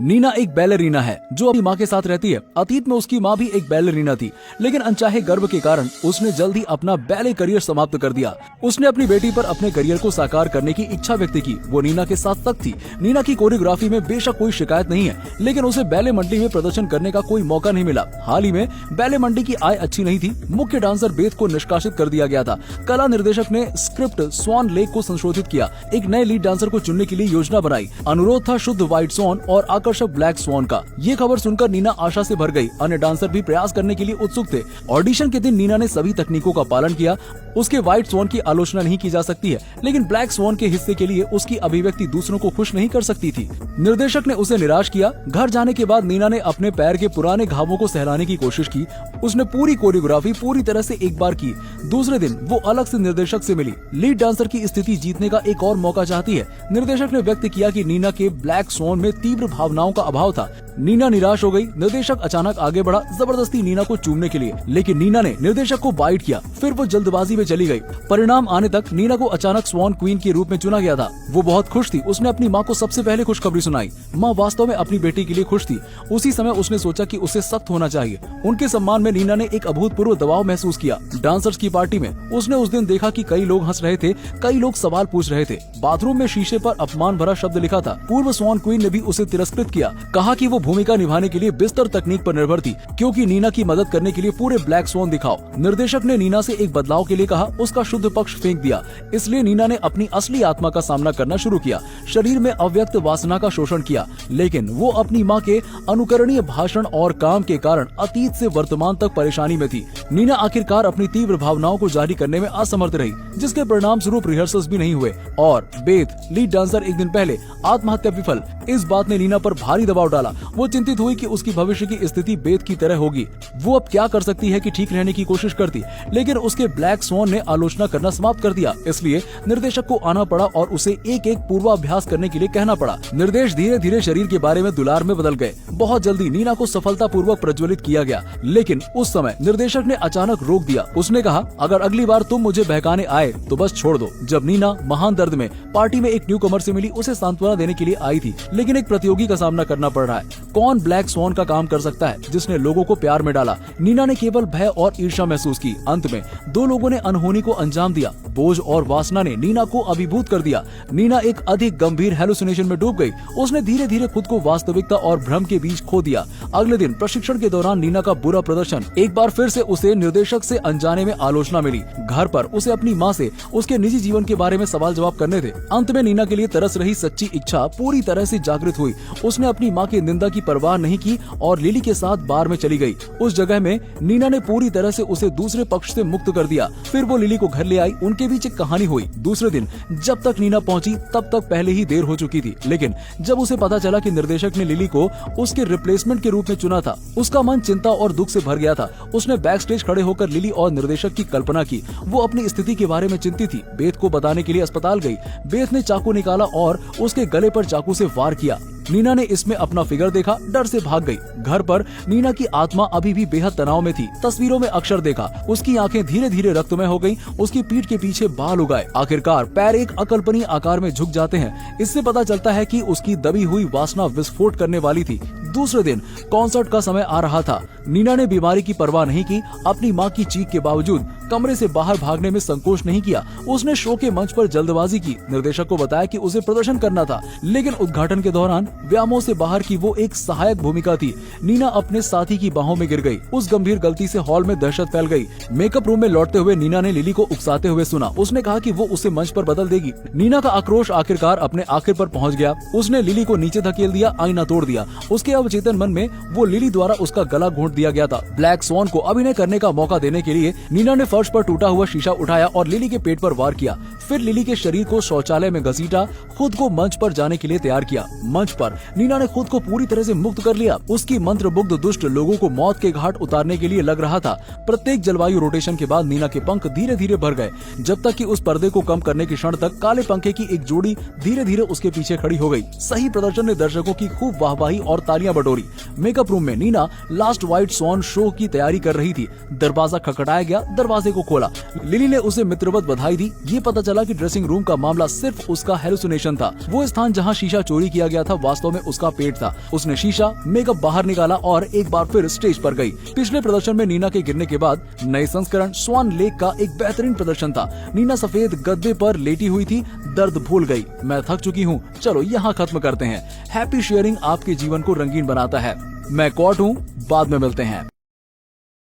नीना एक बैलेरीना है जो अपनी माँ के साथ रहती है। अतीत में उसकी माँ भी एक बैलेरीना थी, लेकिन अनचाहे गर्भ के कारण उसने जल्द ही अपना बैले करियर समाप्त कर दिया। उसने अपनी बेटी पर अपने करियर को साकार करने की इच्छा व्यक्त की। वो नीना के साथ सख्त थी। नीना की कोरियोग्राफी में बेशक कोई शिकायत नहीं है, लेकिन उसे बैले मंडली में प्रदर्शन करने का कोई मौका नहीं मिला। हाल ही में बैले मंडली की आय अच्छी नहीं थी। मुख्य डांसर बेथ को निष्कासित कर दिया गया था। कला निर्देशक ने स्क्रिप्ट स्वान लेक को संशोधित किया। एक नए लीड डांसर को चुनने के लिए योजना बनाई। अनुरोध था शुद्ध व्हाइट स्वान और आकर्षक ब्लैक स्वान का। ये खबर सुनकर नीना आशा से भर गई। अन्य डांसर भी प्रयास करने के लिए उत्सुक थे। ऑडिशन के दिन नीना ने सभी तकनीकों का पालन किया। उसके व्हाइट स्वान की आलोचना नहीं की जा सकती है, लेकिन ब्लैक स्वान के हिस्से के लिए उसकी अभिव्यक्ति दूसरों को खुश नहीं कर सकती थी। निर्देशक ने उसे निराश किया। घर जाने के बाद नीना ने अपने पैर के पुराने घावों को सहलाने की कोशिश की। उसने पूरी कोरियोग्राफी पूरी तरह से एक बार की। दूसरे दिन वो अलग से निर्देशक से मिली। लीड डांसर की स्थिति जीतने का एक और मौका चाहती है। निर्देशक ने व्यक्त किया कि नीना के ब्लैक स्वान में तीव्र भावनाओं का अभाव था। नीना निराश हो गई। निर्देशक अचानक आगे बढ़ा, जबरदस्ती नीना को चूमने के लिए, लेकिन नीना ने निर्देशक को बाइट किया। फिर वो जल्दबाजी में चली गई। परिणाम आने तक नीना को अचानक स्वान क्वीन के रूप में चुना गया था। वो बहुत खुश थी। उसने अपनी माँ को सबसे पहले खुशखबरी सुनाई। माँ वास्तव में अपनी बेटी के लिए खुश थी। उसी समय उसने सोचा कि उसे सख्त होना चाहिए। उनके सम्मान में नीना ने एक अभूतपूर्व दबाव महसूस किया। डांसर्स की पार्टी में उसने उस दिन देखा कि कई लोग हंस रहे थे, कई लोग सवाल पूछ रहे थे। बाथरूम में शीशे पर अपमान भरा शब्द लिखा था। पूर्व स्वान क्वीन ने भी उसे तिरस्कृत किया। कहा कि वो भूमिका निभाने के लिए बिस्तर तकनीक पर निर्भर थी, क्योंकि नीना की मदद करने के लिए पूरे ब्लैक स्वान दिखाओ। निर्देशक ने नीना से एक बदलाव के लिए कहा। उसका शुद्ध पक्ष फेंक दिया। इसलिए नीना ने अपनी असली आत्मा का सामना करना शुरू किया। शरीर में अव्यक्त वासना का शोषण किया, लेकिन वो अपनी माँ के अनुकरणीय भाषण और काम के कारण अतीत से वर्तमान तक परेशानी में थी। नीना आखिरकार अपनी तीव्र भावनाओं को जारी करने में असमर्थ रही, जिसके परिणाम स्वरूप रिहर्सल्स भी नहीं हुए और बेथ लीड डांसर एक दिन पहले आत्महत्या विफल। इस बात ने नीना पर भारी दबाव डाला। वो चिंतित हुई कि उसकी भविष्य की स्थिति बेथ की तरह होगी। वो अब क्या कर सकती है कि ठीक रहने की कोशिश करती, लेकिन उसके ब्लैक स्वान ने आलोचना करना समाप्त कर दिया। इसलिए निर्देशक को आना पड़ा और उसे एक एक पूर्वाभ्यास करने के लिए कहना पड़ा। निर्देश धीरे धीरे शरीर के बारे में दुलार में बदल गए। बहुत जल्दी नीना को सफलतापूर्वक प्रज्वलित किया गया, लेकिन उस समय निर्देशक ने अचानक रोक दिया। उसने कहा, अगर अगली बार तुम मुझे बहकाने आए तो बस छोड़ दो। जब नीना महान दर्द में पार्टी में एक न्यू कमर से मिली, उसे सांत्वना देने के लिए आई थी, लेकिन एक प्रतियोगी का सामना करना पड़ रहा है। कौन ब्लैक स्वान का काम कर सकता है जिसने लोगों को प्यार में डाला? नीना ने केवल भय और ईर्ष्या महसूस की। अंत में दो लोगों ने अनहोनी को अंजाम दिया। बोझ और वासना ने नीना को अभिभूत कर दिया। नीना एक अधिक गंभीर हेलुसिनेशन में डूब गई। उसने धीरे धीरे खुद को वास्तविकता और भ्रम के बीच खो दिया। अगले दिन प्रशिक्षण के दौरान नीना का बुरा प्रदर्शन। एक बार फिर से उसे निर्देशक से अनजाने में आलोचना मिली। घर पर उसे अपनी माँ से उसके निजी जीवन के बारे में सवाल जवाब करने थे। अंत में नीना के लिए तरस रही सच्ची इच्छा पूरी तरह से जागृत हुई। उसने अपनी माँ की निंदा की परवाह नहीं की और लिली के साथ बार में चली गई। उस जगह में नीना ने पूरी तरह से उसे दूसरे पक्ष से मुक्त कर दिया। फिर वो लिली को घर ले आई। उनके बीच एक कहानी हुई। दूसरे दिन जब तक नीना पहुंची तब तक पहले ही देर हो चुकी थी, लेकिन जब उसे पता चला कि निर्देशक ने लिली को उसके रिप्लेसमेंट के रूप में चुना था, उसका मन चिंता और दुख से भर गया था। उसने बैक स्टेज खड़े होकर लिली और निर्देशक की कल्पना की। वो अपनी स्थिति के बारे में चिंतित थी। बेथ को बताने के लिए अस्पताल गई। बेथ ने चाकू निकाला और उसके गले पर चाकू से वार किया। नीना ने इसमें अपना फिगर देखा, डर से भाग गई। घर पर नीना की आत्मा अभी भी बेहद तनाव में थी। तस्वीरों में अक्षर देखा। उसकी आंखें धीरे धीरे रक्तमय हो गईं। उसकी पीठ के पीछे बाल उगाए। आखिरकार पैर एक अकल्पनीय आकार में झुक जाते हैं। इससे पता चलता है कि उसकी दबी हुई वासना विस्फोट करने वाली थी। दूसरे दिन कॉन्सर्ट का समय आ रहा था। नीना ने बीमारी की परवाह नहीं की। अपनी माँ की चीख के बावजूद कमरे से बाहर भागने में संकोच नहीं किया। उसने शो के मंच पर जल्दबाजी की। निर्देशक को बताया कि उसे प्रदर्शन करना था, लेकिन उद्घाटन के दौरान व्यामों से बाहर की वो एक सहायक भूमिका थी। नीना अपने साथी की बाहों में गिर गई। उस गंभीर गलती से हॉल में दहशत फैल गई। मेकअप रूम में लौटते हुए नीना ने लिली को उकसाते हुए सुना। उसने कहा कि वो उसे मंच पर बदल देगी। नीना का आक्रोश आखिरकार अपने आखिर पर पहुंच गया। उसने लिली को नीचे धकेल दिया, आईना तोड़ दिया। उसके अवचेतन मन में वो लिली द्वारा उसका गला घोंट दिया गया था। ब्लैक स्वान को अभिनय करने का मौका देने के लिए नीना ने फर्श पर टूटा हुआ शीशा उठाया और लिली के पेट पर वार किया। फिर लिली के शरीर को शौचालय में घसीटा, खुद को मंच पर जाने के लिए तैयार किया। मंच पर नीना ने खुद को पूरी तरह से मुक्त कर लिया। उसकी मंत्रमुग्ध दुष्ट लोगों को मौत के घाट उतारने के लिए लग रहा था। प्रत्येक जलवायु रोटेशन के बाद नीना के पंख धीरे धीरे भर गए, जब तक कि उस पर्दे को कम करने के क्षण तक काले पंखे की एक जोड़ी धीरे धीरे उसके पीछे खड़ी हो गई। सही प्रदर्शन ने दर्शकों की खूब वाहवाही और तालियां बटोरी। मेकअप रूम में Nina last white white swan show की तैयारी कर रही थी। दरवाजा खटखटाया गया, दरवाजे को खोला। लिली ने उसे मित्रवत बधाई दी। ये पता चला कि ड्रेसिंग रूम का मामला सिर्फ उसका हेलुसिनेशन था। वो स्थान जहाँ शीशा चोरी किया गया था वास्तव में उसका पेट था। उसने शीशा, मेकअप बाहर निकाला और एक बार फिर स्टेज पर गई। पिछले प्रदर्शन में नीना के गिरने के बाद नए संस्करण स्वान लेक का एक बेहतरीन प्रदर्शन था। नीना सफेद गद्दे पर लेटी हुई थी, दर्द भूल गई। मैं थक चुकी हूँ, चलो यहाँ खत्म करते हैं। हैप्पी शेयरिंग आपके जीवन को रंगीन बनाता है। मैं कॉट हूँ, बाद में मिलते हैं।